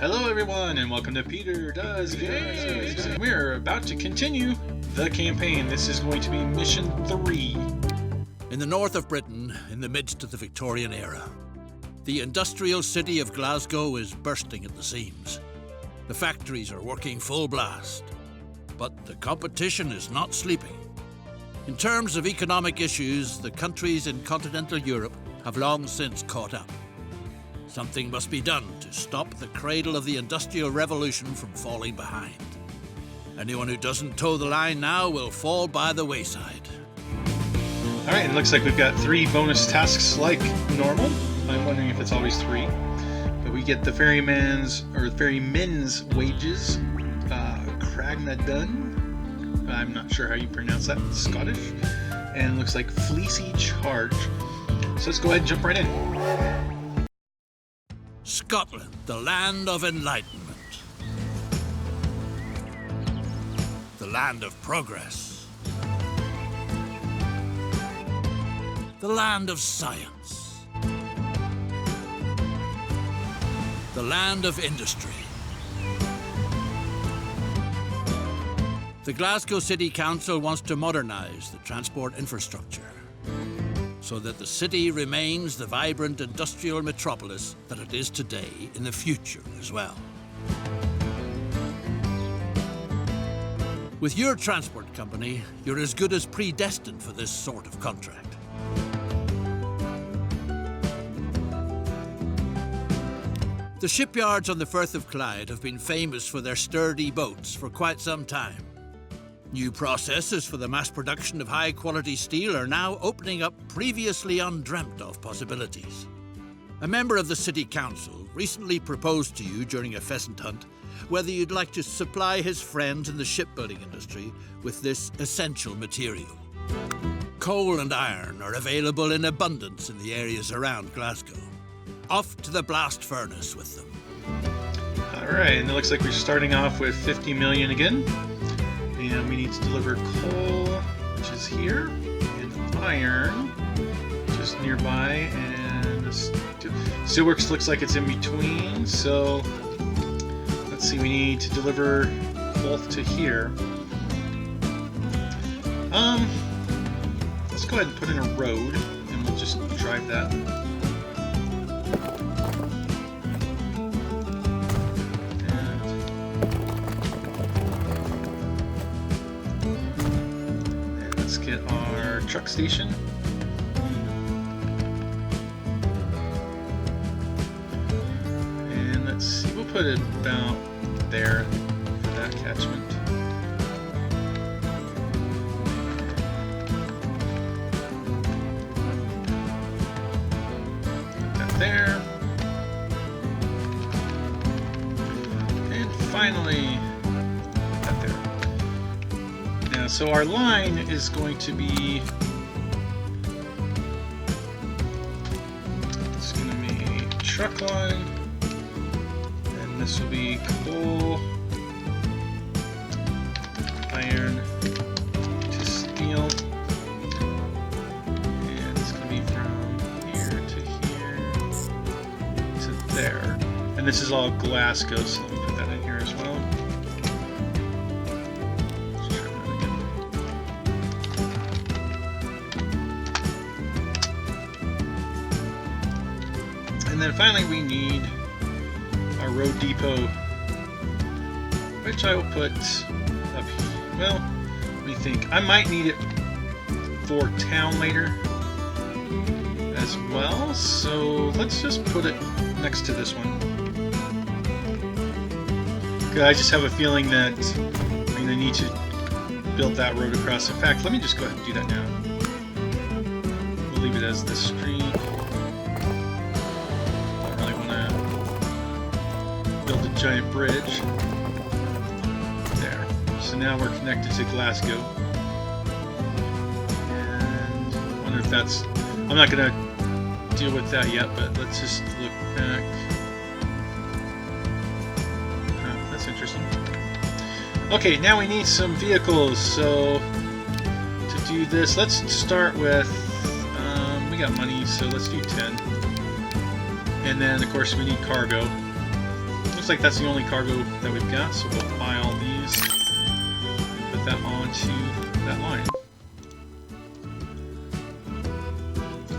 Hello everyone and welcome to Peter Does Games. We're about to continue the campaign. This is going to be Mission 3. In the north of Britain, in the midst of the Victorian era, the industrial city of Glasgow is bursting at the seams. The factories are working full blast, but the competition is not sleeping. In terms of economic issues, the countries in continental Europe have long since caught up. Something must be done to stop the cradle of the Industrial Revolution from falling behind. Anyone who doesn't toe the line now will fall by the wayside. Alright, it looks like we've got 3 bonus tasks like normal. I'm wondering if it's always 3. But we get the ferryman's wages, Cragnadun. I'm not sure how you pronounce that, Scottish. And it looks like fleecy charge. So let's go ahead and jump right in. Scotland, the land of enlightenment. The land of progress. The land of science. The land of industry. The Glasgow City Council wants to modernise the transport infrastructure so that the city remains the vibrant industrial metropolis that it is today in the future as well. With your transport company, you're as good as predestined for this sort of contract. The shipyards on the Firth of Clyde have been famous for their sturdy boats for quite some time. New processes for the mass production of high-quality steel are now opening up previously undreamt of possibilities. A member of the City Council recently proposed to you during a pheasant hunt whether you'd like to supply his friends in the shipbuilding industry with this essential material. Coal and iron are available in abundance in the areas around Glasgow. Off to the blast furnace with them. Alright, and it looks like we're starting off with 50 million again. And we need to deliver coal, which is here, and iron, just nearby, and steelworks looks like it's in between, so let's see, we need to deliver both to here. Let's go ahead and put in a road, and we'll just drive that. Truck station. And let's see, we'll put it about there for that catchment. Put that there. And finally, that there. Now, so our line is going to be truck line, and this will be coal, iron to steel, and it's going to be from here to here to there, and this is all Glasgow, so let me put that in here as well. Let's try that again. And then finally we need our road depot, which I will put up here. Well, what do you think? I might need it for town later as well, so let's just put it next to this one. I just have a feeling that I'm going to need to build that road across. In fact, let me just go ahead and do that now. We'll leave it as the street. Giant bridge there. So now we're connected to Glasgow, and I wonder if that's, I'm not going to deal with that yet, but let's just look back. That's interesting. Okay, now we need some vehicles, so to do this, let's start with, we got money, so let's do 10, and then of course we need cargo. Looks like that's the only cargo that we've got, so we'll buy all these, put that onto that line.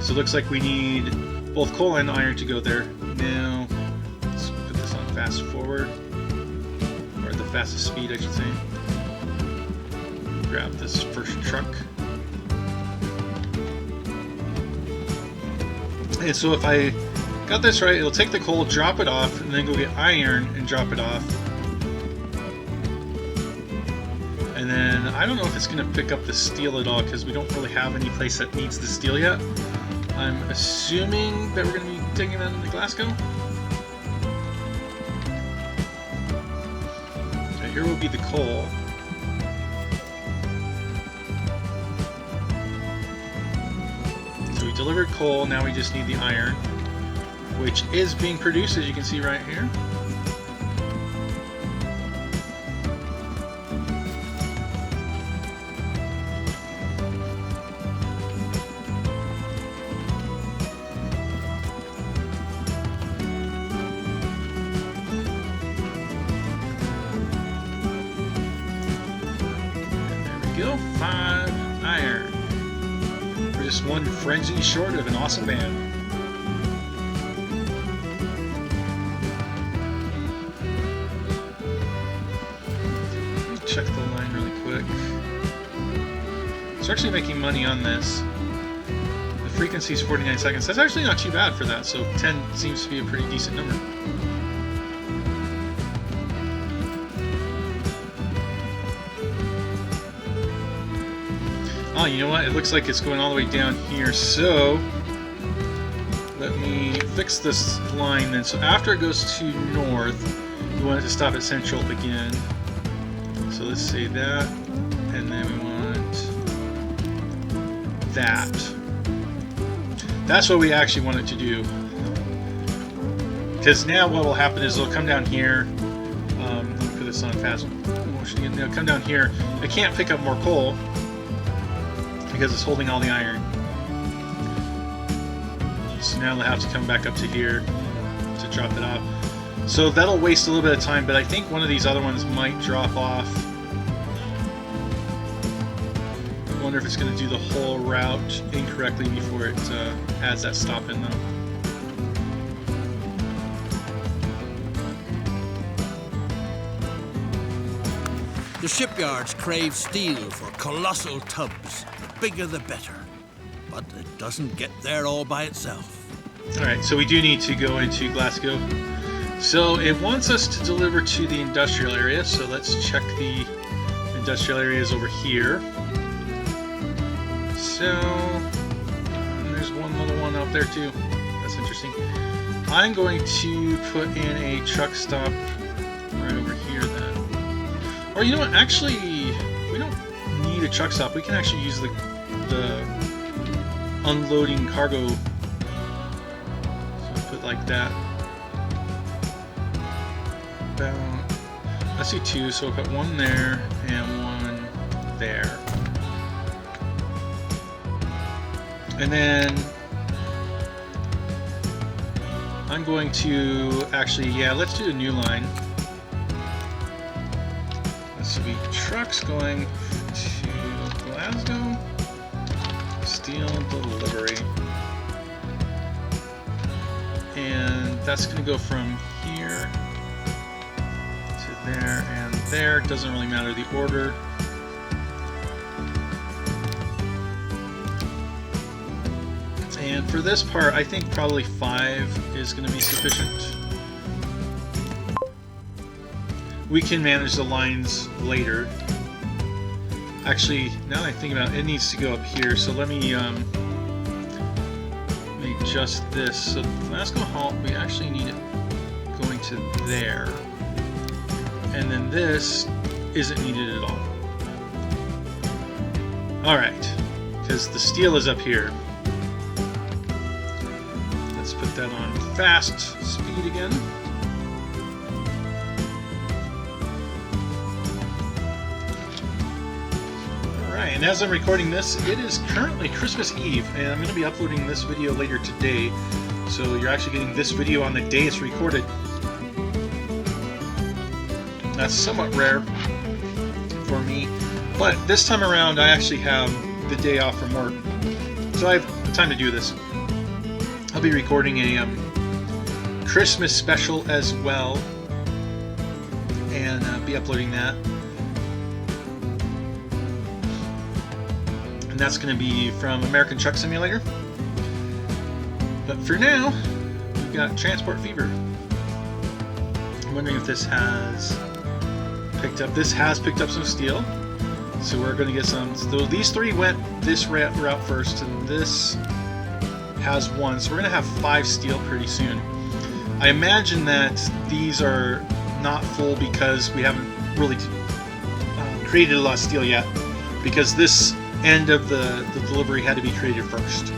So it looks like we need both coal and iron to go there. Now, let's put this on fast forward, or at the fastest speed, I should say. Grab this first truck. And so if I got this right, it'll take the coal, drop it off, and then go get iron and drop it off. And then I don't know if it's going to pick up the steel at all, because we don't really have any place that needs the steel yet. I'm assuming that we're going to be taking that into Glasgow. Okay, here will be the coal. So we delivered coal, now we just need the iron, which is being produced, as you can see right here. Go 5 iron. We're just one frenzy short of an awesome band. Let me check the line really quick. So actually making money on this. The frequency is 49 seconds. That's actually not too bad for that, so 10 seems to be a pretty decent number. Oh, you know what? It looks like it's going all the way down here, so let me fix this line then. So after it goes to north, we want it to stop at central again. So let's say that, and then we want that. That's what we actually want it to do. Because now what will happen is it'll come down here. Let me put this on fast motion again. It'll come down here. It can't pick up more coal, because it's holding all the iron. So now they'll have to come back up to here to drop it off. So that'll waste a little bit of time, but I think one of these other ones might drop off. I wonder if it's going to do the whole route incorrectly before it adds that stop in though. The shipyards crave steel for colossal tubs. Bigger the better. But it doesn't get there all by itself. Alright, so we do need to go into Glasgow. So it wants us to deliver to the industrial area, so let's check the industrial areas over here. So, there's one little one out there too. That's interesting. I'm going to put in a truck stop right over here then. Or you know what, actually, we don't need a truck stop. We can actually use the unloading cargo. So put like that. About, let's do 2, so we'll put 1 there and 1 there. And then I'm going to actually, yeah, let's do a new line. This will be trucks going to Glasgow, steel delivery. And that's going to go from here to there and there. Doesn't really matter the order. And for this part, I think probably 5 is going to be sufficient. We can manage the lines later. Actually, now that I think about it, it needs to go up here. So let me adjust this. So Glasgow halt, we actually need it going to there. And then this isn't needed at all. Alright, because the steel is up here. Let's put that on fast speed again. And as I'm recording this, it is currently Christmas Eve, and I'm going to be uploading this video later today, so you're actually getting this video on the day it's recorded. That's somewhat rare for me, but this time around I actually have the day off from work, so I have time to do this. I'll be recording a Christmas special as well, and be uploading that. And that's going to be from American Truck Simulator. But for now, we've got Transport Fever. I'm wondering if this has picked up. This has picked up some steel, so we're going to get some. So these three went this route first, and this has one, so we're going to have 5 steel pretty soon. I imagine that these are not full because we haven't really created a lot of steel yet, because this end of the delivery had to be created first.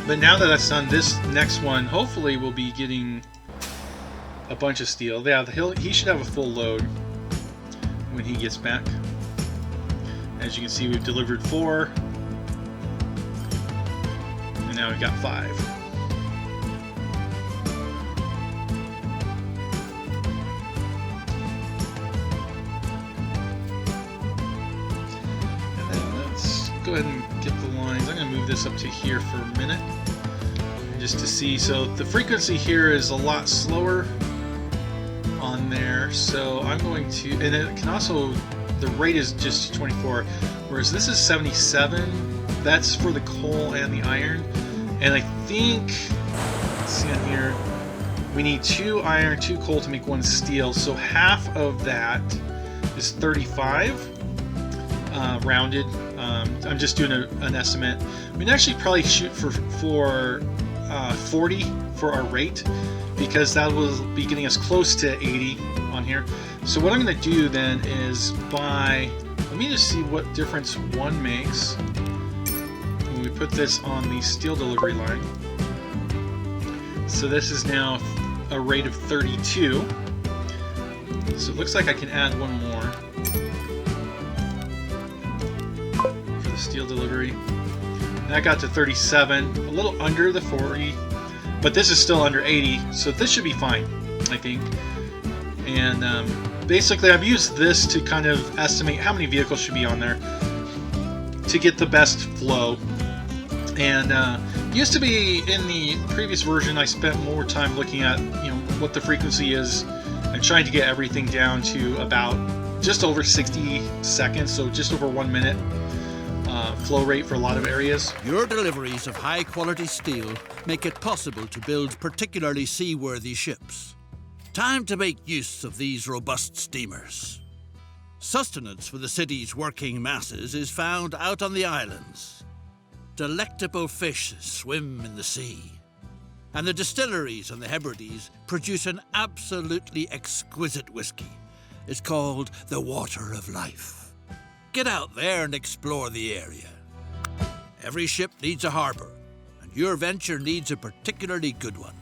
But now that that's done, this next one hopefully will be getting a bunch of steel. Yeah, he should have a full load when he gets back. As you can see, we've delivered 4, and now we've got 5. And then let's go ahead and get the lines. I'm going to move this up to here for a minute, just to see. So the frequency here is a lot slower on there, so I'm going to, and it can also, the rate is just 24, whereas this is 77. That's for the coal and the iron. And I think, let's see on here, we need 2 iron, 2 coal to make 1 steel. So half of that is 35, rounded. I'm just doing an estimate. We'd actually probably shoot for 40 for our rate, because that will be getting us close to 80 on here. So what I'm going to do then is let me just see what difference 1 makes when we put this on the steel delivery line. So this is now a rate of 32. So it looks like I can add 1 more for the steel delivery. And that got to 37, a little under the 40, but this is still under 80, so this should be fine, I think. And basically I've used this to kind of estimate how many vehicles should be on there to get the best flow. And used to be, in the previous version, I spent more time looking at what the frequency is and trying to get everything down to about just over 60 seconds, so just over 1 minute flow rate for a lot of areas. Your deliveries of high-quality steel make it possible to build particularly seaworthy ships. Time to make use of these robust steamers. Sustenance for the city's working masses is found out on the islands. Delectable fish swim in the sea, and the distilleries on the Hebrides produce an absolutely exquisite whiskey. It's called the Water of Life. Get out there and explore the area. Every ship needs a harbor, and your venture needs a particularly good one.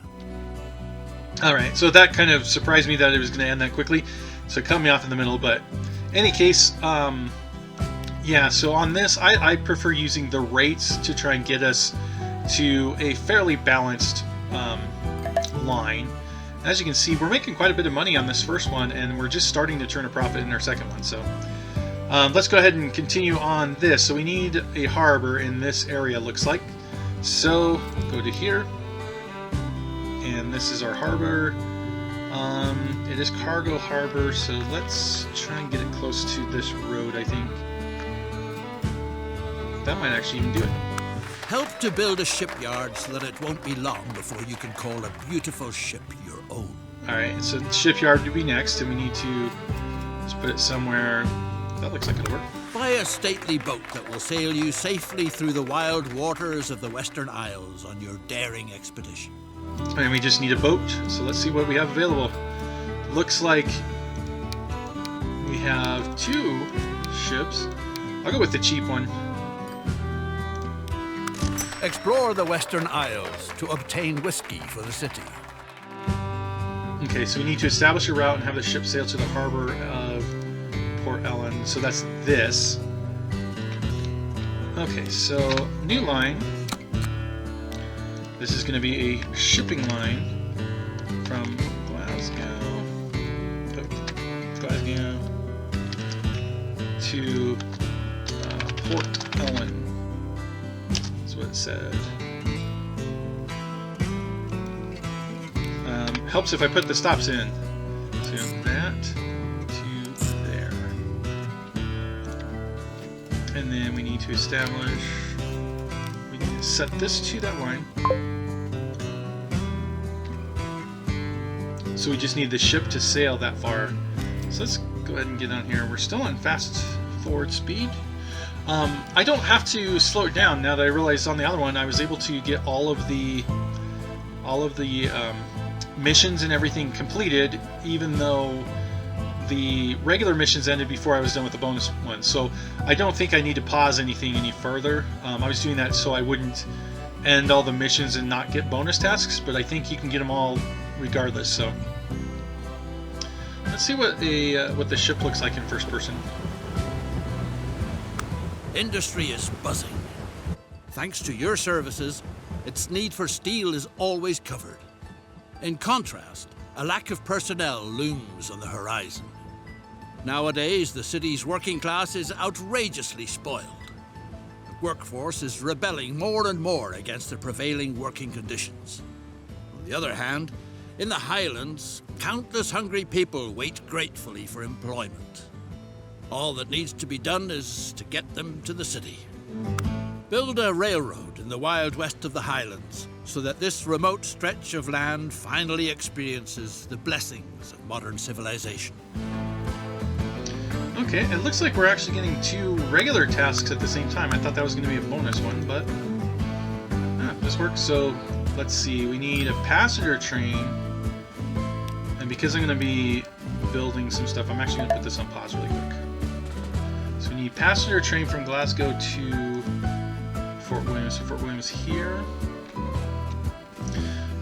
Alright, so that kind of surprised me that it was going to end that quickly, so it cut me off in the middle, but in any case, yeah, so on this, I prefer using the rates to try and get us to a fairly balanced line. As you can see, we're making quite a bit of money on this first one, and we're just starting to turn a profit in our second one, so let's go ahead and continue on this. So we need a harbor in this area, looks like. So go to here, and this is our harbor. It is cargo harbor, so let's try and get it close to this road, I think. That might actually even do it. Help to build a shipyard so that it won't be long before you can call a beautiful ship your own. Alright, so the shipyard would be next, and we need to just put it somewhere. That looks like it'll work. Buy a stately boat that will sail you safely through the wild waters of the Western Isles on your daring expedition. And we just need a boat, so let's see what we have available. Looks like we have 2 ships. I'll go with the cheap one. Explore the Western Isles to obtain whiskey for the city. Okay, so we need to establish a route and have the ship sail to the harbor of Port Ellen. So that's this. Okay, so new line. This is going to be a shipping line from Glasgow to Port Ellen. That's what it said. Helps if I put the stops in. So that to there. And then we need to establish, we need to set this to that line. So we just need the ship to sail that far. So let's go ahead and get on here. We're still on fast forward speed. I don't have to slow it down now that I realized on the other one I was able to get all of the missions and everything completed, even though the regular missions ended before I was done with the bonus ones. So I don't think I need to pause anything any further. I was doing that so I wouldn't end all the missions and not get bonus tasks, but I think you can get them all regardless. So let's see what the ship looks like in first person. Industry is buzzing. Thanks to your services, its need for steel is always covered. In contrast, a lack of personnel looms on the horizon. Nowadays, the city's working class is outrageously spoiled. The workforce is rebelling more and more against the prevailing working conditions. On the other hand, in the Highlands, countless hungry people wait gratefully for employment. All that needs to be done is to get them to the city. Build a railroad in the wild west of the Highlands so that this remote stretch of land finally experiences the blessings of modern civilization. Okay, it looks like we're actually getting 2 regular tasks at the same time. I thought that was going to be a bonus one, but this works. So let's see, we need a passenger train, and because I'm going to be building some stuff, I'm actually going to put this on pause really quick. So we need passenger train from Glasgow to Fort Williams. So Fort Williams here.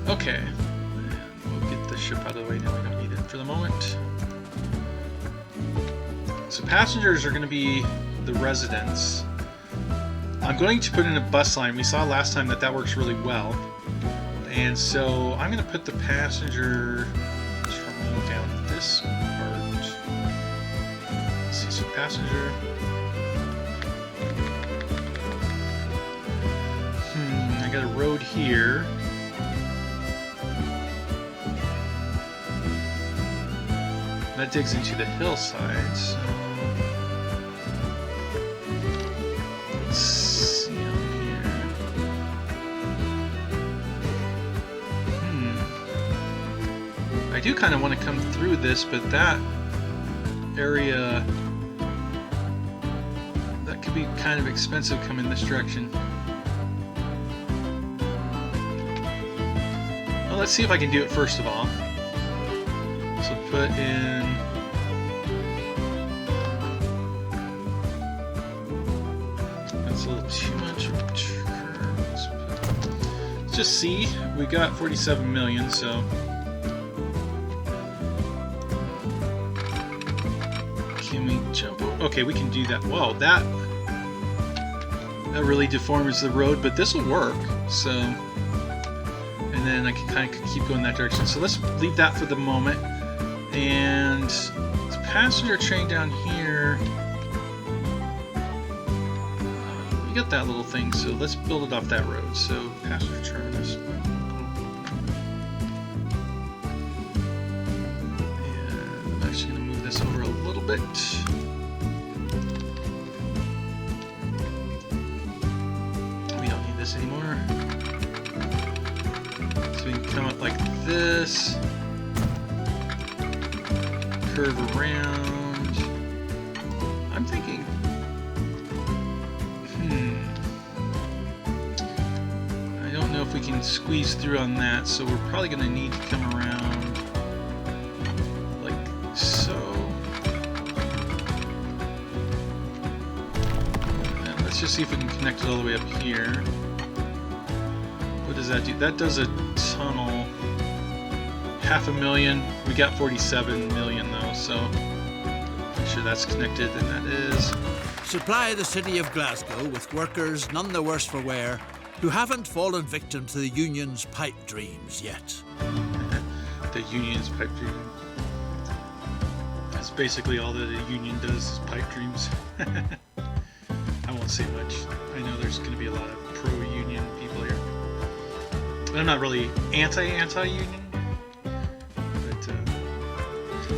Okay, we'll get the ship out of the way now. We don't need it for the moment. So passengers are going to be the residents. I'm going to put in a bus line. We saw last time that works really well. And so I'm going to put the passenger terminal down this part. Let's see, so passenger. I got a road here. That digs into the hillside, so let's see on here. I do kind of want to come through this, but that area, that could be kind of expensive coming this direction. Well, let's see if I can do it first of all. So put in that's a little too much return. Let's just see. We got 47 million, so can we jump over? Okay, we can do that. Whoa, that really deforms the road, but this will work. So, and then I can kind of keep going that direction. So let's leave that for the moment. And it's passenger train down here. We got that little thing, so let's build it off that road. So passenger terminus. And I'm actually going to move this over a little bit. We don't need this anymore. So we can come up like this. Curve around. I'm thinking, I don't know if we can squeeze through on that, so we're probably going to need to come around like so. And let's just see if we can connect it all the way up here. What does that do? That does a tunnel. 500,000. We got 47 million though, so make sure that's connected, and that is. Supply the city of Glasgow with workers none the worse for wear, who haven't fallen victim to the Union's pipe dreams yet. The Union's pipe dream. That's basically all that a Union does is pipe dreams. I won't say much. I know there's going to be a lot of pro-Union people here. But I'm not really anti-Union. But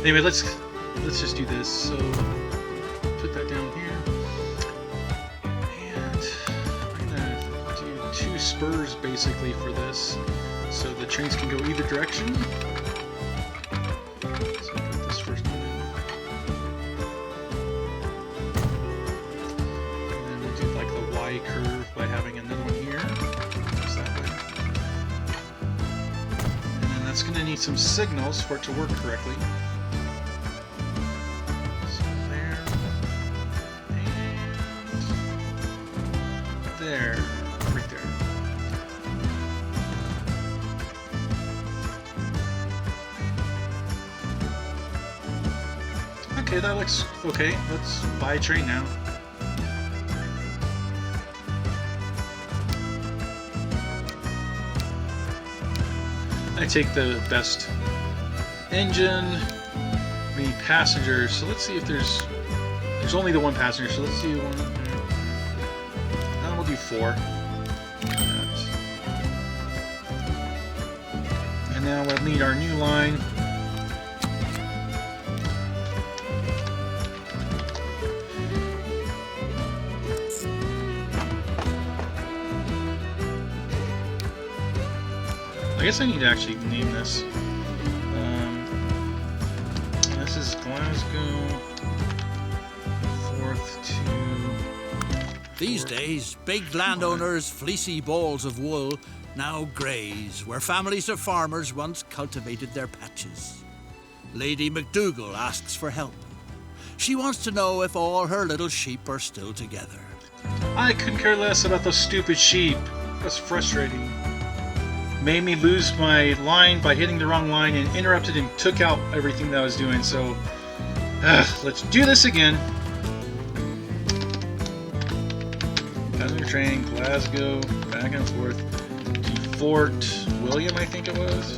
anyway, let's just do this. So put that down here. Two spurs basically for this, so the trains can go either direction. So I'll put this first one in. And then we'll do like the Y curve by having another one here. Just that way. And then that's going to need some signals for it to work correctly. So there. And there. Right there. Okay, that looks okay. Let's buy a train now. I take the best engine. We need passengers, so let's see if there's only the one passenger, so let's do one. We'll do 4. And now we'll need our new line. I guess I need to actually name this. This is Glasgow 4th to... These days, big landowners' fleecy balls of wool now graze where families of farmers once cultivated their patches. Lady McDougall asks for help. She wants to know if all her little sheep are still together. I couldn't care less about those stupid sheep. That's frustrating. Made me lose my line by hitting the wrong line and interrupted and took out everything that I was doing, so... let's do this again. Passenger train, Glasgow, back and forth to Fort William, I think it was.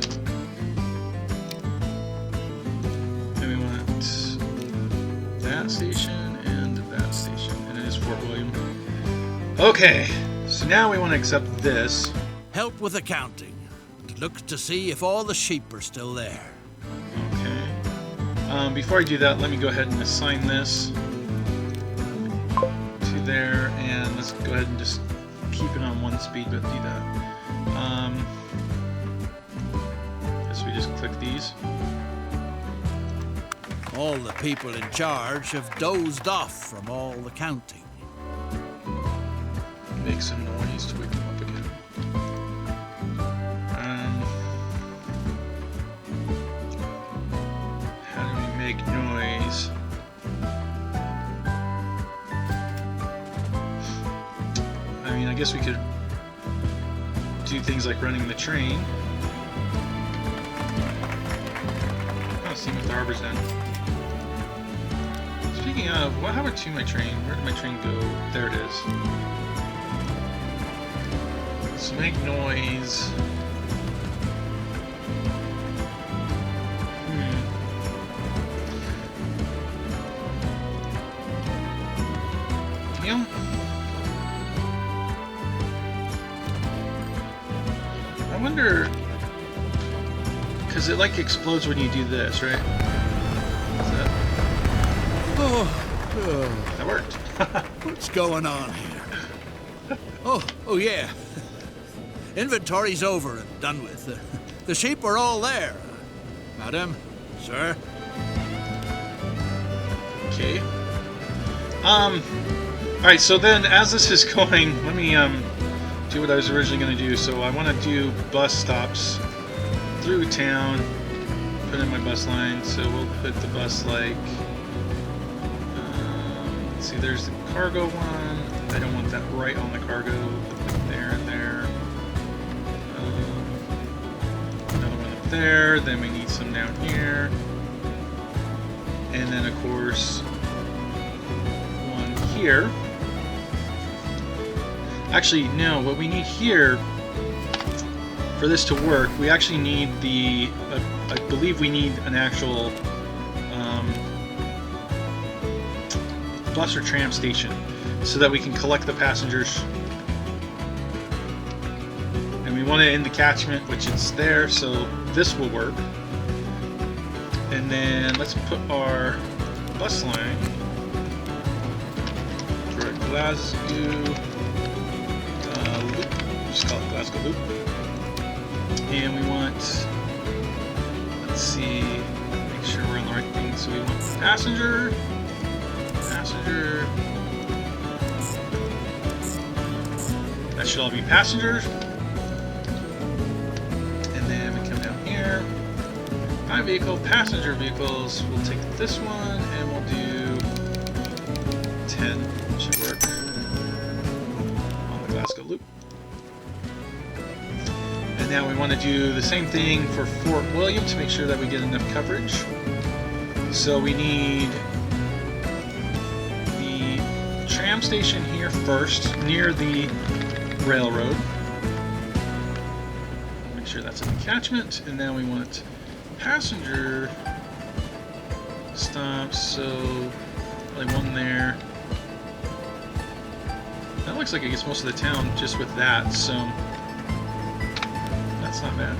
And we want that station and that station, and it is Fort William. Okay, so now we want to accept this. Help with accounting. And look to see if all the sheep are still there. Okay. Before I do that, let me go ahead and assign this to there, and let's go ahead and just keep it on 1 speed, but do that. Guess we just click these. All the people in charge have dozed off from all the counting. Make some noise to wake them up again. How do we make noise? I mean, I guess we could do things like running the train. Oh, see what the harbor's done. Speaking of, what happened to my train? Where did my train go? There it is. Let's make noise. Yeah. I wonder, because it like explodes when you do this, right? That worked. What's going on here? Oh yeah. Inventory's over and done with. The sheep are all there. Madam, sir. Okay. Alright, so then as this is going, let me do what I was originally going to do. So I want to do bus stops through town, put in my bus line. So we'll put the bus like, let's see, there's the cargo one. I don't want that right on the cargo, but like there and there. Another one up there, then we need some down here. And then of course, one here. Actually, no, what we need here, for this to work, we actually need the, I believe we need an actual bus or tram station so that we can collect the passengers. And we want it in the catchment, which it's there, so this will work. And then let's put our bus line for a Glasgow loop. Just call it Glasgow loop. And we want, let's see, make sure we're on the right thing. So we want passenger. That should all be passengers. And then we come down here. My vehicle, passenger vehicles. We'll take this one and we'll do 10. Should work on the Glasgow loop. And now we want to do the same thing for Fort William to make sure that we get enough coverage. So we need the tram station here first, near the railroad. Make sure that's in the catchment. And then we want passenger stops, so probably one there. That looks like it gets most of the town just with that, so that's not bad.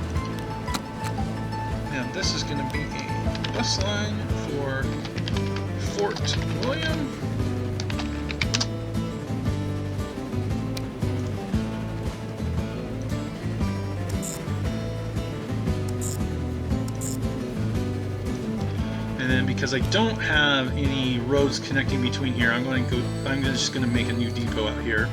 Now this is going to be a bus line for Fort William. And then because I don't have any roads connecting between here, I'm just going to make a new depot out here.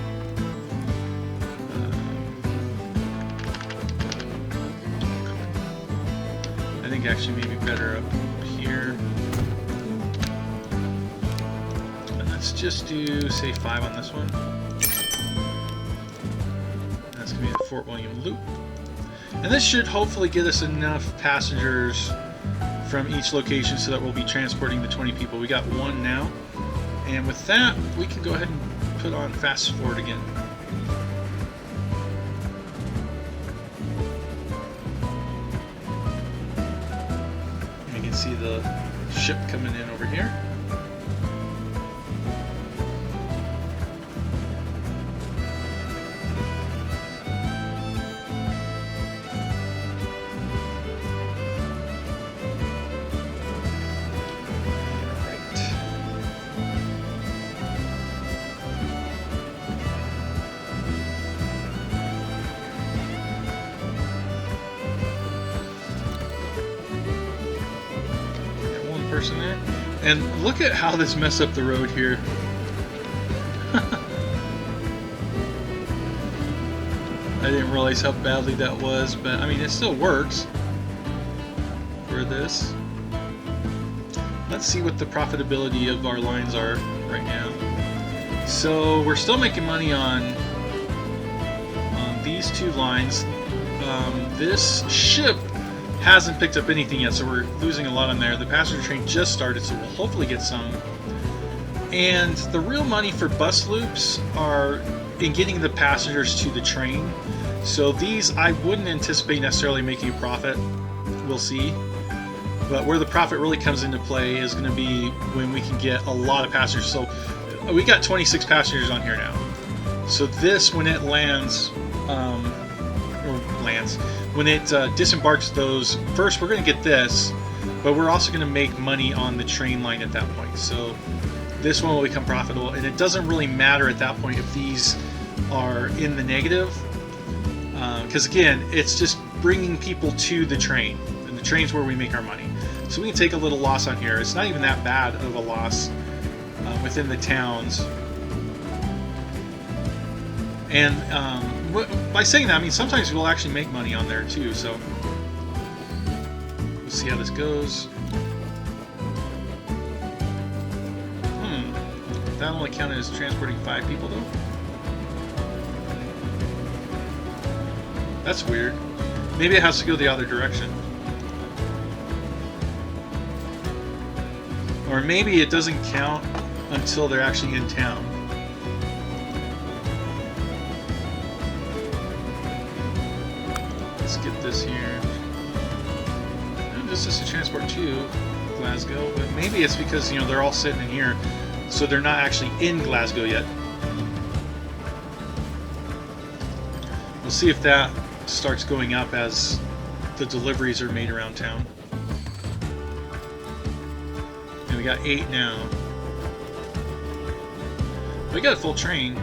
I think actually maybe better up here. And let's just do, say, 5 on this one. That's going to be the Fort William loop. And this should hopefully get us enough passengers from each location so that we'll be transporting the 20 people. We got 1 now. And with that, we can go ahead and put on fast forward again. You can see the ship coming in over here. Person there, and look at how this messed up the road here. I didn't realize how badly that was, but I mean it still works for this. Let's see what the profitability of our lines are right now. So we're still making money on these 2 lines. This ship hasn't picked up anything yet, so we're losing a lot on there. The passenger train just started, so we'll hopefully get some. And the real money for bus loops are in getting the passengers to the train. So these I wouldn't anticipate necessarily making a profit. We'll see. But where the profit really comes into play is going to be when we can get a lot of passengers. So we got 26 passengers on here now. So this, when it lands, when it disembarks those, first we're going to get this, but we're also going to make money on the train line at that point. So this one will become profitable, and it doesn't really matter at that point if these are in the negative, because again, it's just bringing people to the train, and the train's where we make our money. So we can take a little loss on here. It's not even that bad of a loss within the towns. And by saying that, I mean sometimes we'll actually make money on there too, so we'll see how this goes. That only counted as transporting 5 people though. That's weird. Maybe it has to go the other direction. Or maybe it doesn't count until they're actually in town. let's get this here. This is to transport to Glasgow, but maybe it's because, you know, they're all sitting in here, so they're not actually in Glasgow yet. We'll see if that starts going up as the deliveries are made around town. And we got 8 now. We got a full train.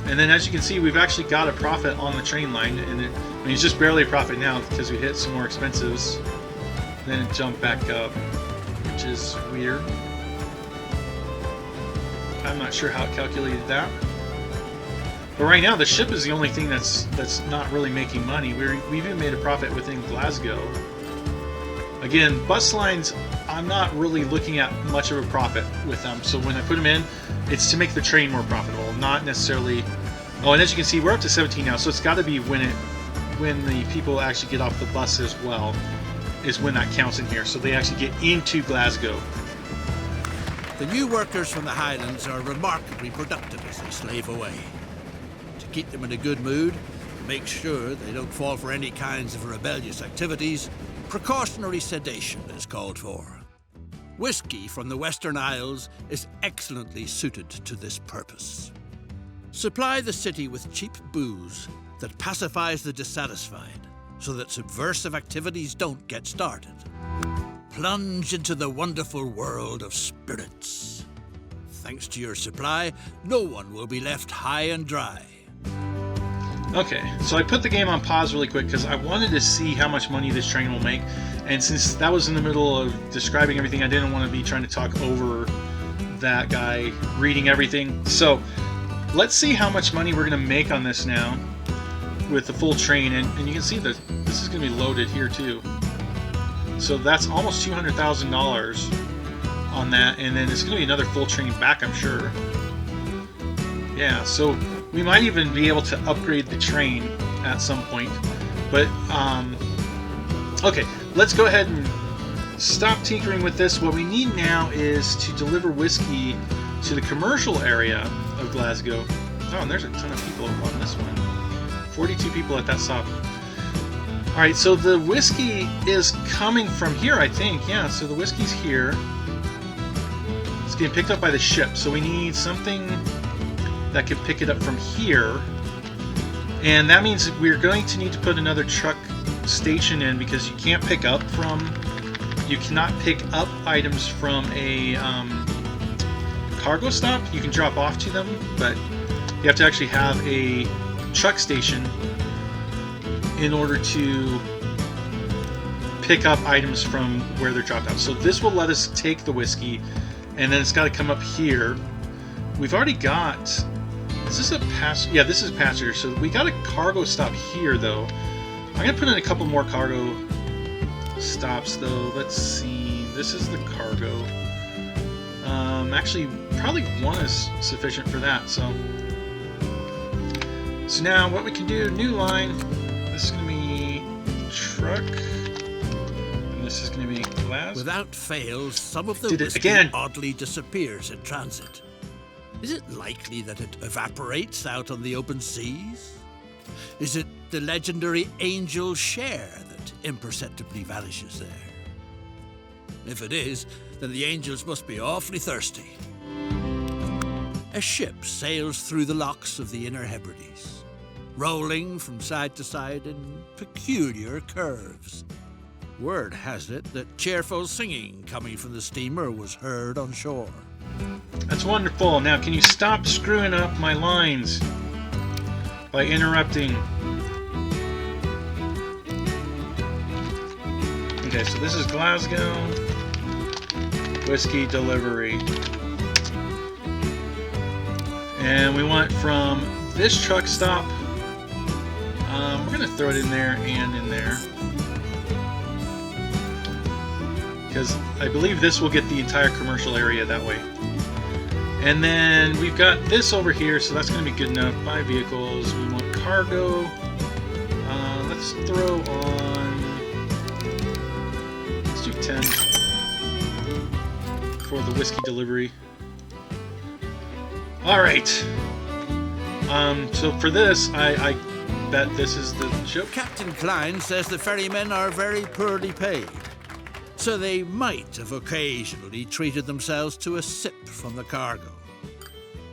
And then as you can see, we've actually got a profit on the train line, and I mean, it's just barely a profit now because we hit some more expenses. Then it jumped back up, which is weird. I'm not sure how it calculated that. But right now, the ship is the only thing that's not really making money. We've even made a profit within Glasgow. Again, bus lines, I'm not really looking at much of a profit with them. So when I put them in, it's to make the train more profitable, not necessarily. Oh, and as you can see, we're up to 17 now, so it's got to be when the people actually get off the bus as well, is when that counts in here. So they actually get into Glasgow. The new workers from the Highlands are remarkably productive as they slave away. To keep them in a good mood, and make sure they don't fall for any kinds of rebellious activities, precautionary sedation is called for. Whiskey from the Western Isles is excellently suited to this purpose. Supply the city with cheap booze that pacifies the dissatisfied, so that subversive activities don't get started. Plunge into the wonderful world of spirits. Thanks to your supply, no one will be left high and dry. Okay, so I put the game on pause really quick because I wanted to see how much money this train will make, and since that was in the middle of describing everything, I didn't want to be trying to talk over that guy reading everything. So let's see how much money we're going to make on this now with the full train, and you can see that this is going to be loaded here too. So that's almost $200,000 on that, and then it's going to be another full train back, I'm sure. Yeah, so we might even be able to upgrade the train at some point. But, okay, let's go ahead and stop tinkering with this. What we need now is to deliver whiskey to the commercial area of Glasgow. Oh, and there's a ton of people on this one. 42 people at that stop. Alright, so the whiskey is coming from here, I think. Yeah, so the whiskey's here. It's getting picked up by the ship, so we need something that can pick it up from here. And that means we're going to need to put another truck station in, because you can't pick up from... You cannot pick up items from a cargo stop. You can drop off to them, but you have to actually have a truck station in order to pick up items from where they're dropped off. So this will let us take the whiskey, and then it's got to come up here. We've already got... Is this a pass? Yeah, this is a passenger. So we got a cargo stop here, though. I'm going to put in a couple more cargo stops, though. Let's see. This is the cargo. Actually, probably one is sufficient for that. So now what we can do, new line. This is going to be truck, and this is going to be glass. Without fail, some of the whiskey oddly disappears in transit. Is it likely that it evaporates out on the open seas? Is it the legendary angel share that imperceptibly vanishes there? If it is, then the angels must be awfully thirsty. A ship sails through the locks of the Inner Hebrides, rolling from side to side in peculiar curves. Word has it that cheerful singing coming from the steamer was heard on shore. That's wonderful. Now, can you stop screwing up my lines by interrupting? Okay, so this is Glasgow. Whiskey delivery. And we want from this truck stop. We're going to throw it in there and in there, because I believe this will get the entire commercial area that way. And then we've got this over here, so that's going to be good enough. Buy vehicles. We want cargo. Let's throw on... Let's do 10 for the whiskey delivery. Alright. So for this, I bet this is the ship. Captain Klein says the ferrymen are very poorly paid, so they might have occasionally treated themselves to a sip from the cargo.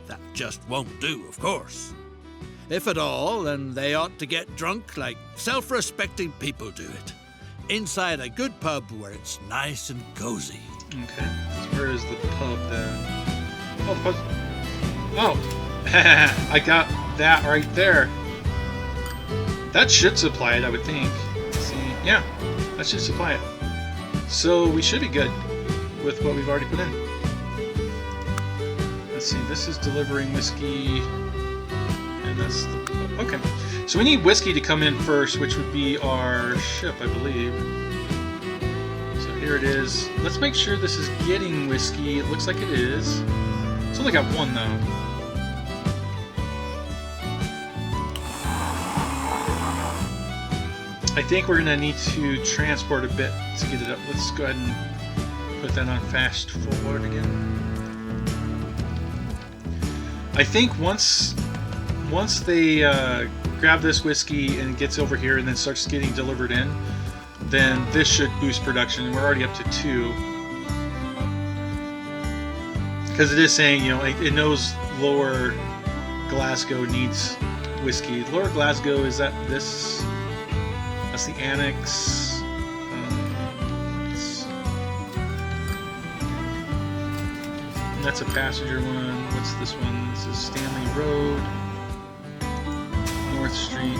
That just won't do, of course. If at all, then they ought to get drunk like self-respecting people do it, inside a good pub where it's nice and cozy. Okay, so where is the pub then? Oh, the pub. Oh, I got that right there. That should supply it, I would think. Let's see, yeah, that should supply it. So we should be good with what we've already put in. Let's see, this is delivering whiskey, and that's the, okay. So we need whiskey to come in first, which would be our ship, I believe. So here it is. Let's make sure this is getting whiskey. It looks like it is. It's only got one though. I think we're gonna need to transport a bit to get it up. Let's go ahead and put that on fast forward again. I think once they grab this whiskey and it gets over here and then starts getting delivered in, then this should boost production. We're already up to 2. Because it is saying, you know, it knows Lower Glasgow needs whiskey. Lower Glasgow, is that this? That's the annex. That's a passenger one. What's this one? This is Stanley Road, North Street.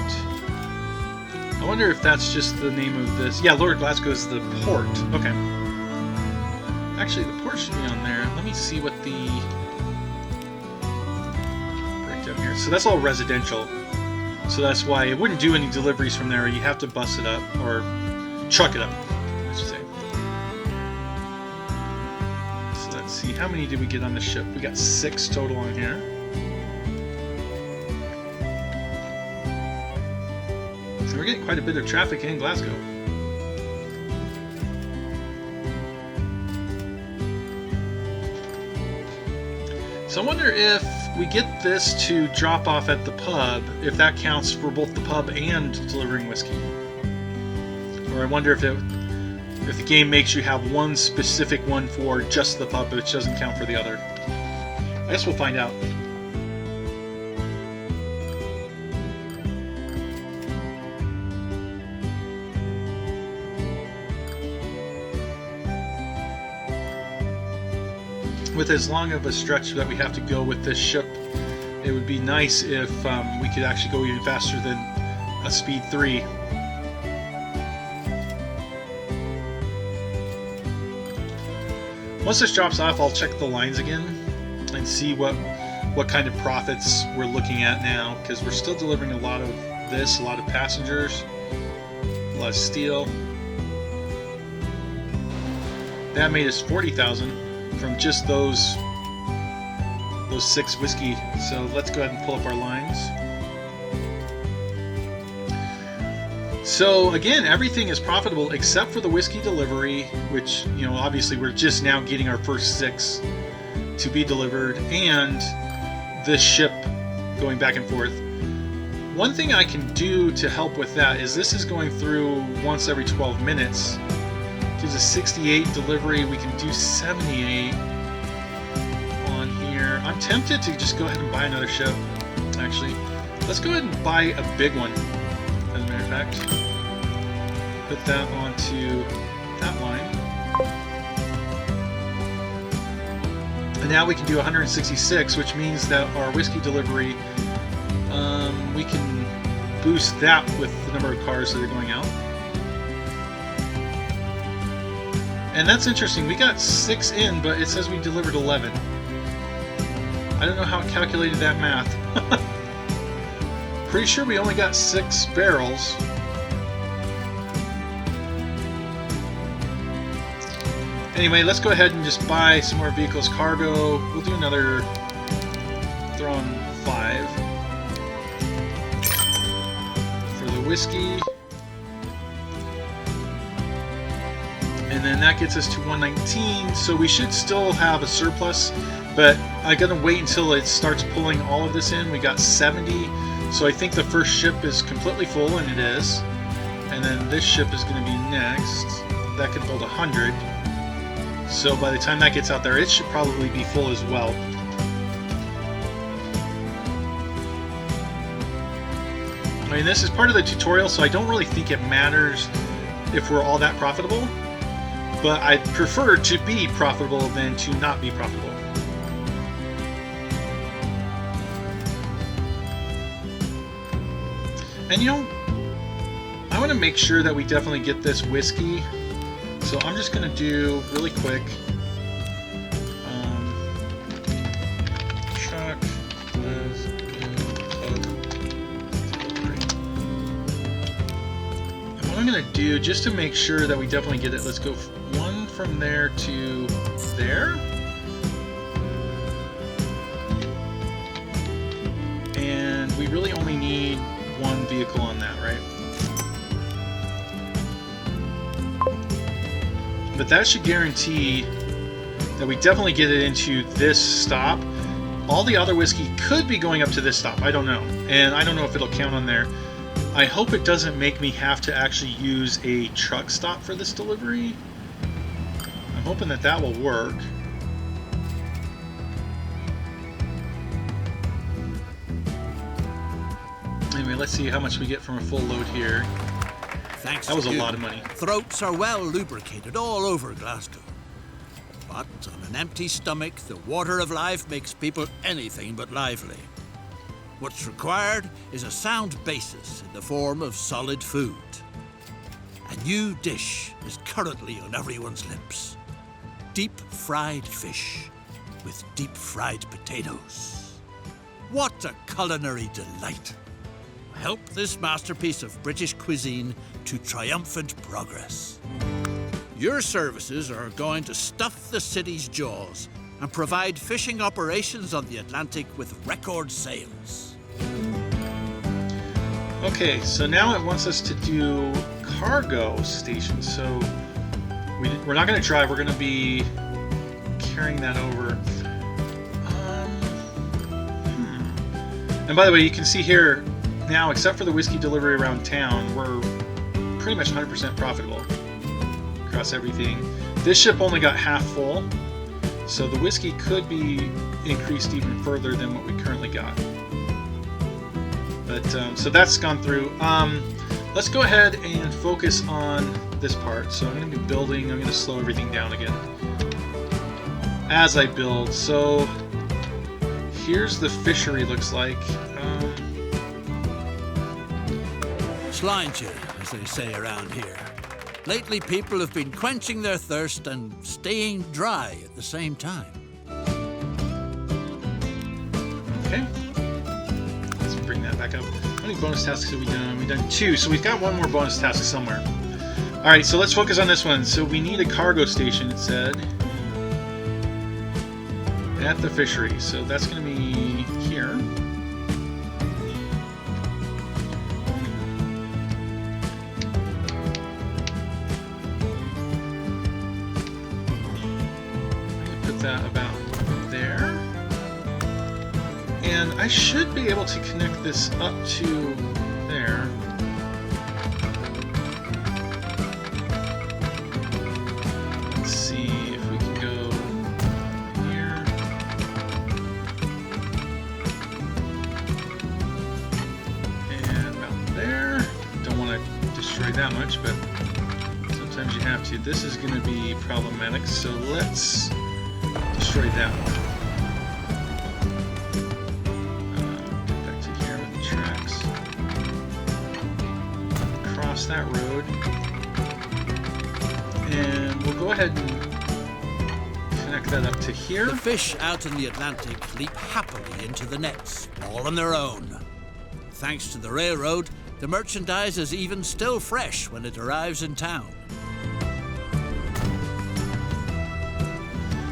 I wonder if that's just the name of this. Yeah, Lower Glasgow is the port. Okay. Actually, the port should be on there. Let me see what the breakdown here. So that's all residential. So that's why it wouldn't do any deliveries from there. You have to bus it up, or truck it up, I should say. So let's see, how many did we get on the ship? We got 6 total on here. So we're getting quite a bit of traffic in Glasgow. So I wonder if we get this to drop off at the pub, if that counts for both the pub and delivering whiskey. Or I wonder if the game makes you have one specific one for just the pub, which doesn't count for the other. I guess we'll find out. With as long of a stretch that we have to go with this ship, it would be nice if we could actually go even faster than a speed 3. Once this drops off, I'll check the lines again and see what kind of profits we're looking at now, because we're still delivering a lot of this, a lot of passengers, a lot of steel. That made us 40,000 from just those 6 whiskey. So let's go ahead and pull up our lines. So again, everything is profitable except for the whiskey delivery, which, you know, obviously we're just now getting our first 6 to be delivered, and this ship going back and forth. One thing I can do to help with that is this is going through once every 12 minutes. Gives us 68 delivery. We can do 78 on here. I'm tempted to just go ahead and buy another ship. Actually, let's go ahead and buy a big one. As a matter of fact, put that onto that line, and now we can do 166, which means that our whiskey delivery, we can boost that with the number of cars that are going out. And that's interesting. We got 6 in, but it says we delivered 11. I don't know how it calculated that math. Pretty sure we only got 6 barrels. Anyway, let's go ahead and just buy some more vehicles cargo. We'll do another throw on 5 for the whiskey. And then that gets us to 119, so we should still have a surplus, but I gotta wait until it starts pulling all of this in. We got 70, So I think the first ship is completely full, and it is. And then this ship is going to be next. That could hold 100. So by the time that gets out there, it should probably be full as well. I mean, this is part of the tutorial, so I don't really think it matters if we're all that profitable. But I'd prefer to be profitable than to not be profitable. And you know, I want to make sure that we definitely get this whiskey. So I'm just going to do really quick. Chuck, Liz, and what I'm going to do, just to make sure that we definitely get it, let's go one from there to there. And we really only need one vehicle on that, right? But that should guarantee that we definitely get it into this stop. All the other whiskey could be going up to this stop. I don't know. And I don't know if it'll count on there. I hope it doesn't make me have to actually use a truck stop for this delivery. I'm hoping that that will work. Anyway, let's see how much we get from a full load here. Thanks that was to a you, lot of money. Throats are well lubricated all over Glasgow. But on an empty stomach, the water of life makes people anything but lively. What's required is a sound basis in the form of solid food. A new dish is currently on everyone's lips. Deep-fried fish with deep-fried potatoes. What a culinary delight! Help this masterpiece of British cuisine to triumphant progress. Your services are going to stuff the city's jaws and provide fishing operations on the Atlantic with record sales. Okay, so now it wants us to do cargo stations. So we're not going to drive, we're going to be carrying that over. And by the way, you can see here, now, except for the whiskey delivery around town, we're pretty much 100% profitable across everything. This ship only got half full, so the whiskey could be increased even further than what we currently got. But so that's gone through. Let's go ahead and focus on this part. So I'm going to be building. I'm going to slow everything down again as I build. So here's the fishery looks like. Sláinte you, as they say around here. Lately, people have been quenching their thirst and staying dry at the same time. Okay. Let's bring that back up. How many bonus tasks have we done? We've done 2, so we've got one more bonus task somewhere. Alright, so let's focus on this one. So we need a cargo station, it said, at the fishery. So that's going to be here. About there, and I should be able to connect this up to there. Let's see if we can go here. And about there. Don't want to destroy that much, but sometimes you have to. This is going to be problematic, so let's destroy that one. Get back to here with the tracks. Cross that road. And we'll go ahead and connect that up to here. The fish out in the Atlantic leap happily into the nets, all on their own. Thanks to the railroad, the merchandise is even still fresh when it arrives in town.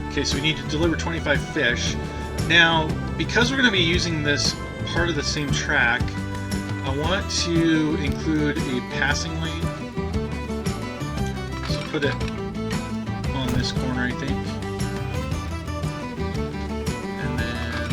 Okay, so we need to deliver 25 fish. Now, because we're going to be using this part of the same track, I want to include a passing lane. So put it on this corner, I think. And then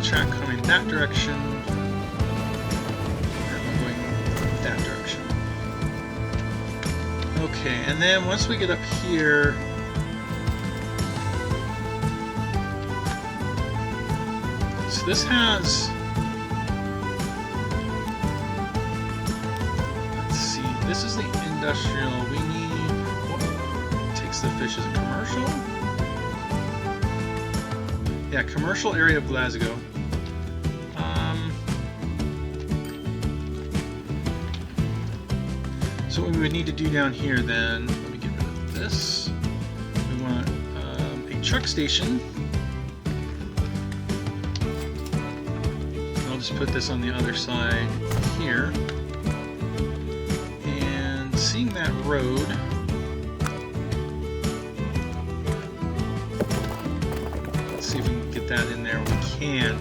track coming that direction. And I'm going that direction. Okay, and then once we get up here, so this has, let's see, this is the industrial. We need, what takes the fish as a commercial? Yeah, commercial area of Glasgow. So what we would need to do down here then, let me get rid of this. We want a truck station. I'll just put this on the other side here. And seeing that road, let's see if we can get that in there. We can.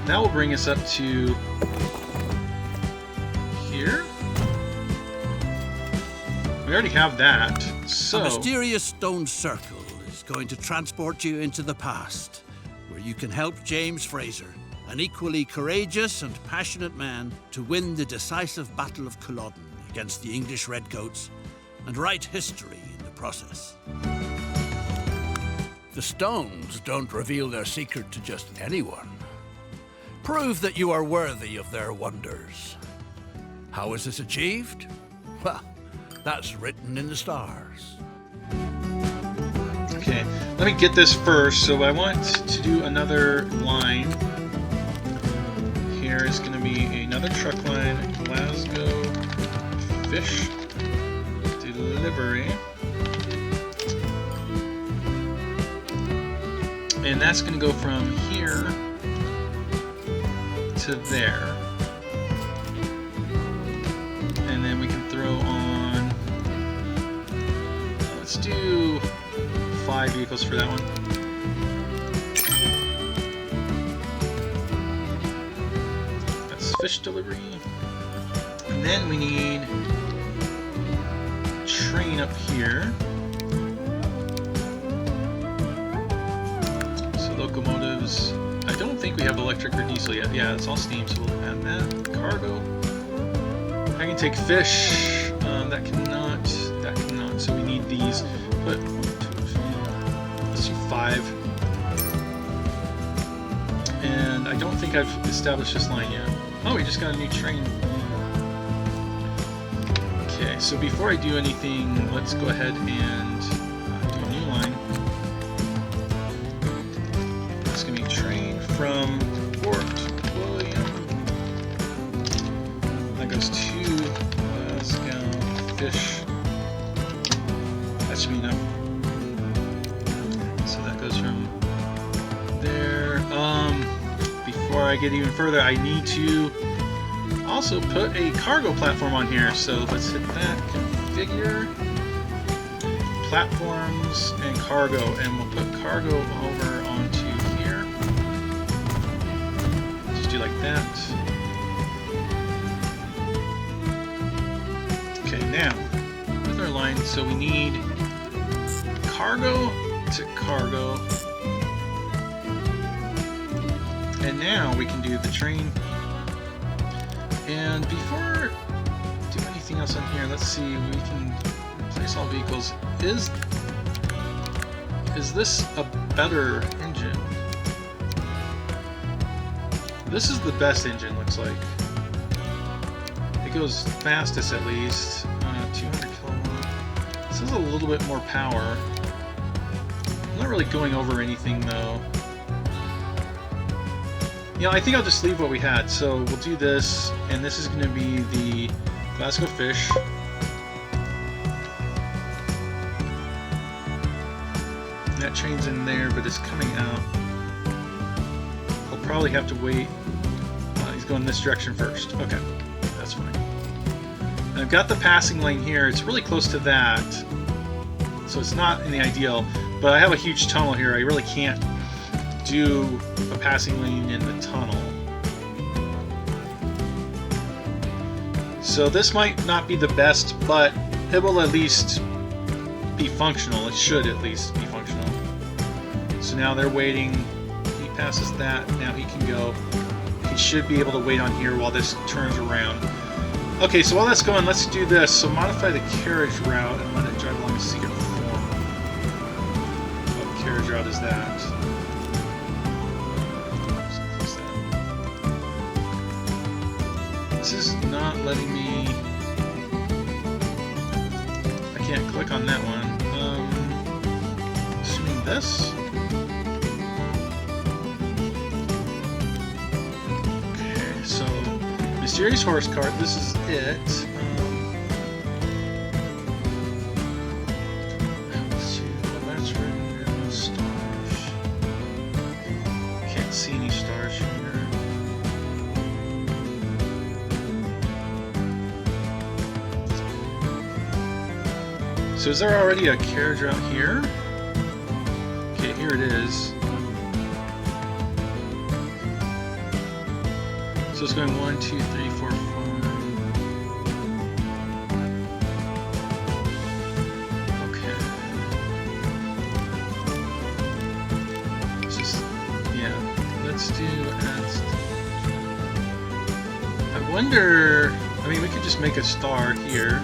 That will bring us up to here. We already have that, so... A mysterious stone circle is going to transport you into the past, where you can help James Fraser, an equally courageous and passionate man, to win the decisive Battle of Culloden against the English Redcoats and write history in the process. The stones don't reveal their secret to just anyone. Prove that you are worthy of their wonders. How is this achieved? Well, that's written in the stars. Okay, let me get this first. So I want to do another line. Here is going to be another truck line, Glasgow fish delivery. And that's going to go from here to there. And then we can throw on, let's do 5 vehicles for that one. That's fish delivery. And then we need a train up here. So locomotives, I don't think we have electric or diesel yet. Yeah, it's all steam, so we'll add that. Cargo. I can take fish. That cannot. So we need these. But let's do 5. And I don't think I've established this line yet. Oh, we just got a new train. Okay, so before I do anything, let's go ahead and do a new line. It's gonna be a train from Fort William. That goes to Glasgow fish. That should be enough. So that goes from there. Before I get even further, I need to also put a cargo platform on here. So let's hit that. Configure platforms and cargo, and we'll put cargo over onto here. Just do like that. Okay, now with our line, so we need cargo to cargo, and now we can do the train. And before I do anything else on here, let's see, we can replace all vehicles. Is this a better engine? This is the best engine, looks like. It goes fastest at least, 200 kilowatt. This is a little bit more power. I'm not really going over anything though. You know, I think I'll just leave what we had. So we'll do this, and this is going to be the Glasgow fish. And that train's in there, but it's coming out. I'll probably have to wait. He's going this direction first. Okay, that's fine. And I've got the passing lane here. It's really close to that, so it's not in the ideal. But I have a huge tunnel here. I really can't do a passing lane in the tunnel. So this might not be the best, but it will at least be functional. It should at least be functional. So now they're waiting. He passes that, now he can go. He should be able to wait on here while this turns around. Okay, so while that's going, let's do this. So modify the carriage route and let it drive along a secret form. What carriage route is that? Fix that. This is not letting me... I can't click on that one. Assuming this? Okay, so mysterious horse card, this is it. Let's see, well, that's right here, no stars. Can't see any stars here. So is there already a carriage route here? Okay, here it is. So it's going 1, 2, 3, 4, 5. Okay. It's just, yeah. Let's do ads. I wonder. I mean, we could just make a star here.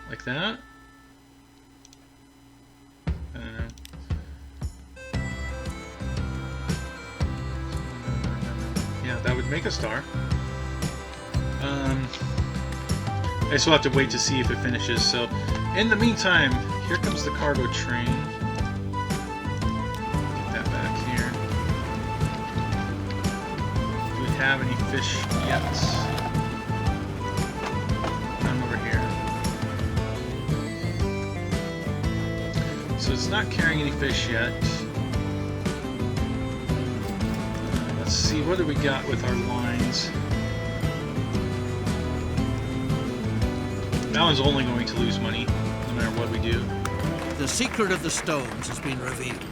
Like that. I don't know. Yeah, that would make a star. I still have to wait to see if it finishes. So, in the meantime, here comes the cargo train. Get that back here. Do we have any fish yet? None over here. So it's not carrying any fish yet. Let's see, what do we got with our lines? That one's only going to lose money, no matter what we do. The secret of the stones has been revealed.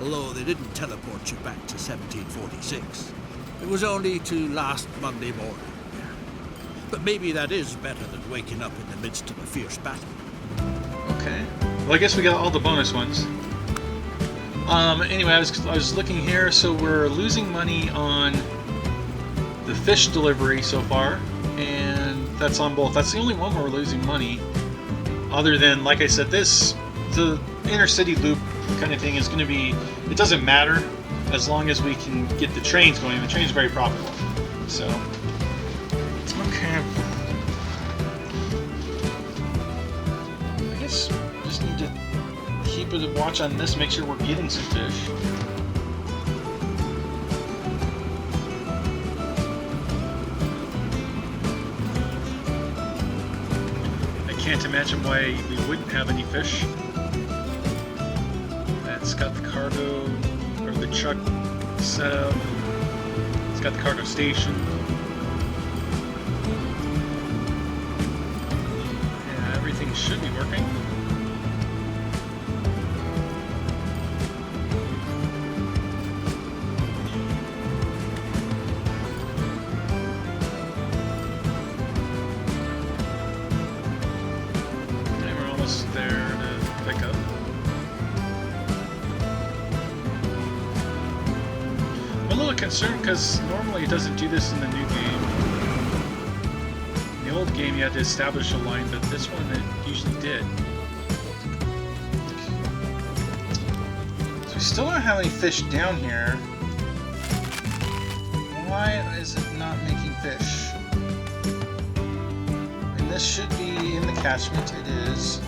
Although they didn't teleport you back to 1746. It was only to last Monday morning. But maybe that is better than waking up in the midst of a fierce battle. Okay. Well, I guess we got all the bonus ones. Anyway, I was looking here, so we're losing money on the fish delivery so far, and that's on both. That's the only one where we're losing money. Other than, like I said, the inner city loop kind of thing is going to be, it doesn't matter as long as we can get the trains going. The train's very profitable. So, okay. I guess just need to keep a watch on this, make sure we're getting some fish. I can't imagine why we wouldn't have any fish. That's got the cargo, or the truck set up. It's got the cargo station. Yeah, everything should be working. There to pick up. I'm a little concerned because normally it doesn't do this in the new game. In the old game you had to establish a line, but this one it usually did. So we still don't have any fish down here. Why is it not making fish? And this should be in the catchment. It is.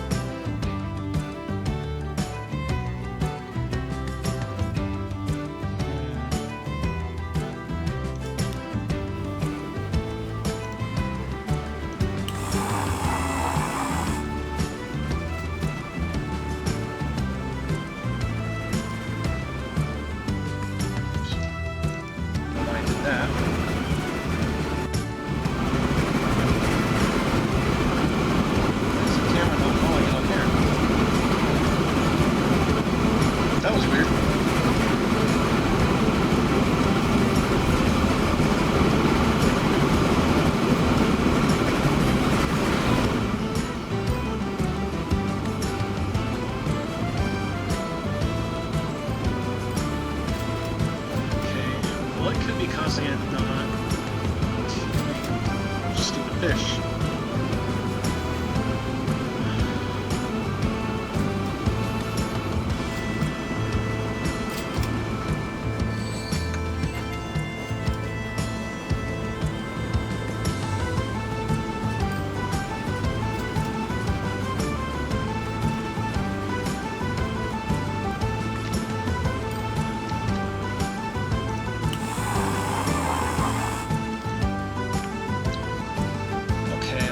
tossing it, not. Stupid fish.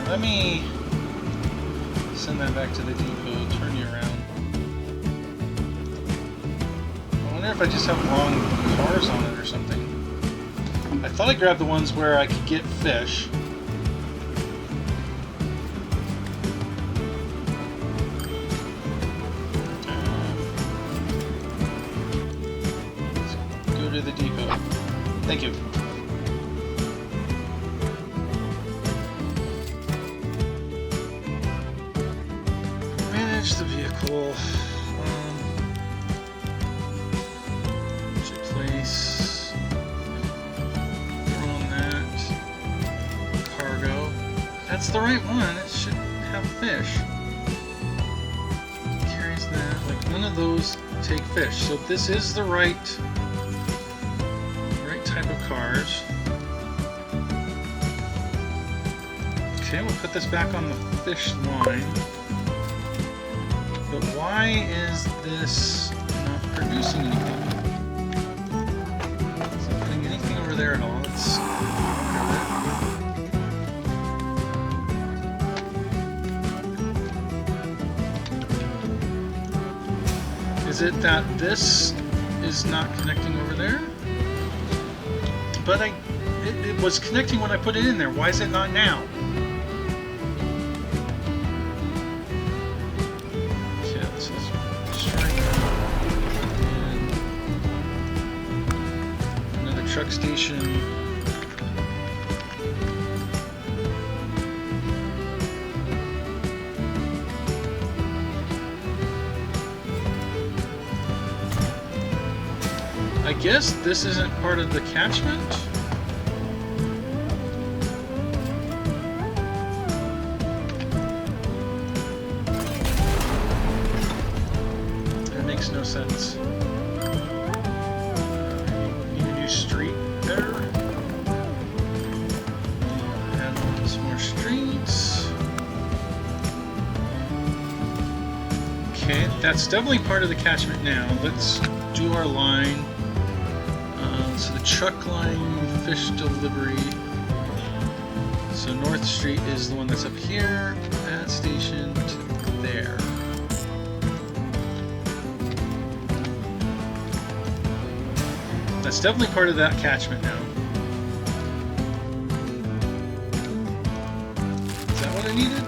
Let me send that back to the depot, turn you around. I wonder if I just have long cars on it or something. I thought I grabbed the ones where I could get fish. Let's go to the depot. Thank you. The vehicle. Should place. Throw on that. Cargo. That's the right one. It should have fish. Carries that. Like none of those take fish. So this is the right type of cars. Okay, we'll put this back on the fish line. But why is this not producing anything? Is it putting anything over there at all? Let's Is it that this is not connecting over there? But it was connecting when I put it in there. Why is it not now? Truck station. I guess this isn't part of the catchment. That makes no sense. Street there. Add on some more streets. Okay, that's definitely part of the catchment now. Let's do our line. So the truck line, fish delivery. So North Street is the one that's up here. That station to there. That's definitely part of that catchment now. Is that what I needed?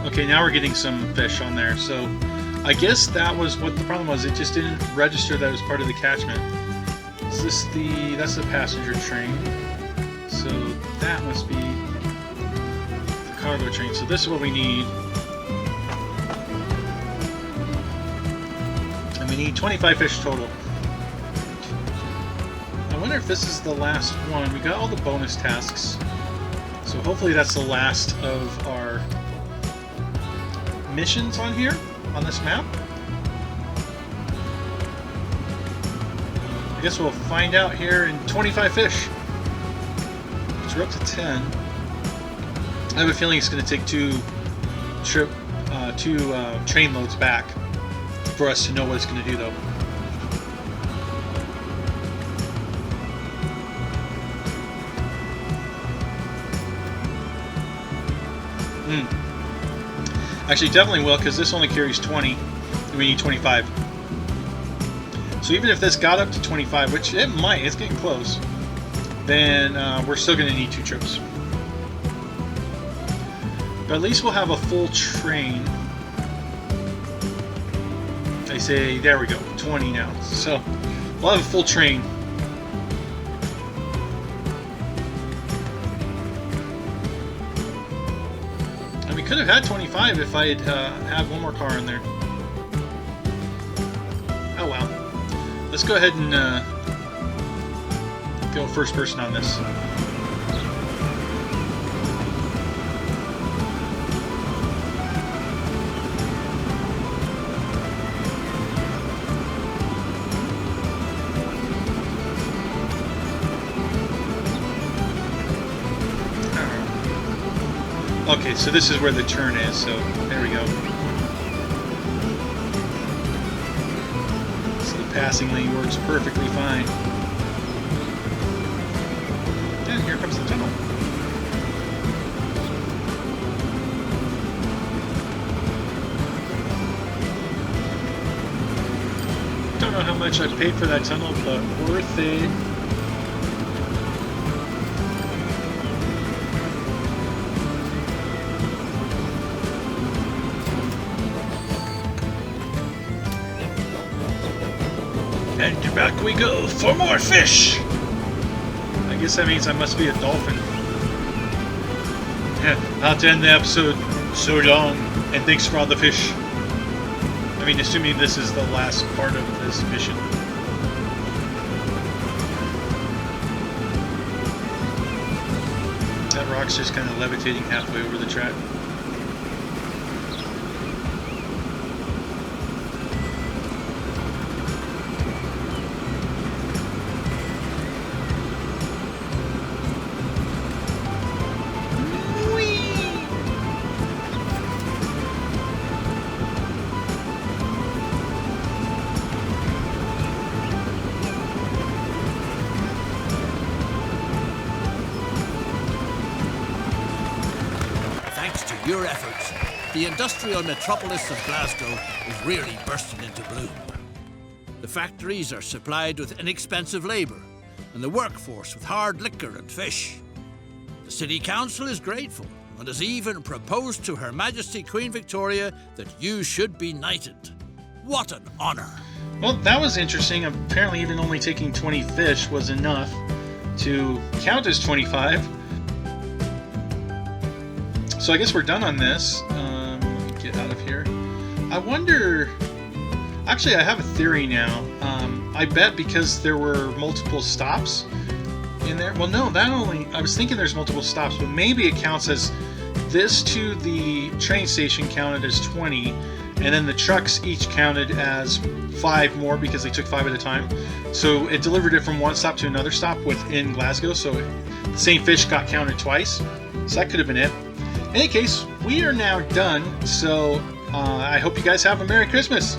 Okay, now we're getting some fish on there. So I guess that was what the problem was. It just didn't register that it was part of the catchment. Is this that's the passenger train. So that must be the cargo train. So this is what we need. And we need 25 fish total. I wonder if this is the last one. We got all the bonus tasks. So hopefully that's the last of our missions on here, on this map. I guess we'll find out here in 25 fish. So we're up to 10. I have a feeling it's going to take two train loads back for us to know what it's going to do, though. Actually, definitely will, because this only carries 20, and we need 25. So even if this got up to 25, which it might, it's getting close, then we're still going to need 2 trips. But at least we'll have a full train. I say, there we go, 20 now. So we'll have a full train. could have had 25 if I had had one more car in there. Oh well. Let's go ahead and go first person on this. Okay, so this is where the turn is, so there we go. So the passing lane works perfectly fine. And here comes the tunnel. Don't know how much I paid for that tunnel, but worth it. And back we go for more fish! I guess that means I must be a dolphin. How to end the episode so long, and thanks for all the fish. I mean, assuming this is the last part of this mission. That rock's just kind of levitating halfway over the track. Thanks to your efforts, the industrial metropolis of Glasgow is really bursting into bloom. The factories are supplied with inexpensive labour, and the workforce with hard liquor and fish. The City Council is grateful, and has even proposed to Her Majesty Queen Victoria that you should be knighted. What an honour! Well, that was interesting. Apparently even only taking 20 fish was enough to count as 25. So I guess we're done on this. Let me get out of here. I wonder... Actually, I have a theory now. I bet because there were multiple stops in there... Well, no, that only... I was thinking there's multiple stops, but maybe it counts as this to the train station counted as 20, and then the trucks each counted as 5 more because they took 5 at a time. So it delivered it from one stop to another stop within Glasgow, so the same fish got counted twice. So that could have been it. In any case, we are now done, so I hope you guys have a Merry Christmas.